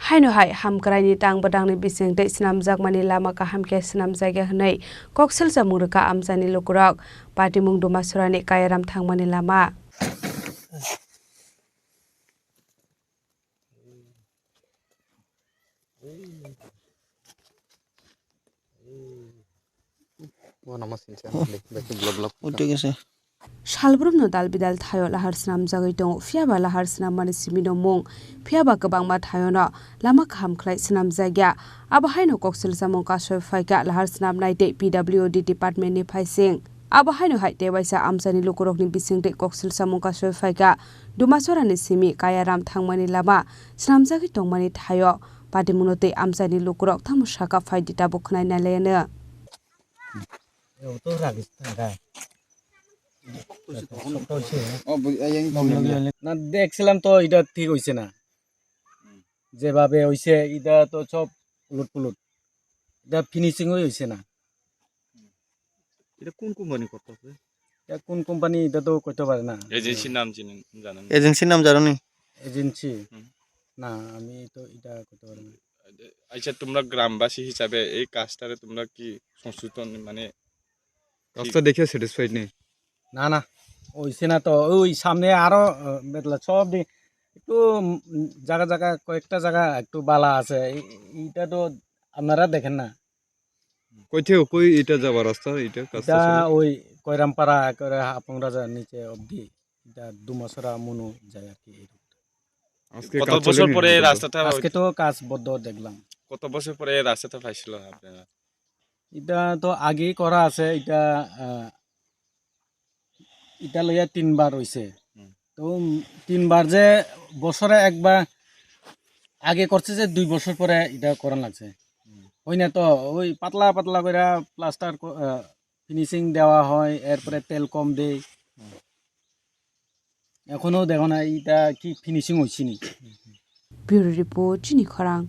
haino hai hamkrai ni tang badang ni bising de snam jakmani lama ka hamke snam jaiga hnai koksel jamurka amjani lokurok party mung dumasura ni kayaram thangmani lama Salbrum no dal bidal thayo lahar snam jagai dong phiaba lahar snam mani simino mung phiaba kabang ma thayo no lama kham khlai snam jagya aba haino koksel jamung ka soi phaika lahar snam naite PWD department ni phaising aba haino hai te waisa amjani lokurok ni bising de koksel jamung ka soi phaika dumasora ni simi kayaram thangmani lama snam jagai tongmani thayo patimunote amjani lokurok thamusaka phaidita bukhnai nalene না দেখছিলাম তো এটা ঠিক হইছে না যেভাবে হইছে এটা তো সব উলট পুলট এটা ফিনিশিং হইছে না এটা কোন কোম্পানি করতেছে এটা কোন কোম্পানি এটা তো কইতে পারে না এজেন্সির নাম জানেন এজেন্সির নাম জানো নি এজেন্সি না আমি তো এটা কইতে পারি না আচ্ছা তোমরা গ্রামবাসী হিসাবে এই কাজটারে তোমরা কি সংশোধন মানে কাজটা দেখে স্যাটিসফাইড নেই না না হইছে না তো ওই সামনে আরো বেতলা সব একটু জায়গা জায়গা কয়েকটা জায়গা একটু বালা আছে এইটা তো আপনারা দেখেন না কই এটা যাবার রাস্তা এটা কাজটা এটা ওই কয়রামপাড়া করে আপংরাজা নিচে অবধি এটা দুমাসরা মনু যায় আর কি আজকে কত বছর পরে এই রাস্তাটা আজকে তো কাজ বদ্ধ দেখলাম কত বছর পরে এই রাস্তাটা পাইছিল আপনারা এটা তো আগেই করা আছে এটা এটা লইয়া 3 বার হইছে তো 3 বার যে বছরে একবার আগে করছে যে 2 বছর পরে এটা করা লাগছে ওই না তো ওই পাতলা পাতলা করে প্লাস্টার ফিনিশিং দেওয়া হয় এরপরে তেল কম দেয় এখনো দেখো না এটা কি ফিনিশিং হইছে নি Bureau Report Chini Khorang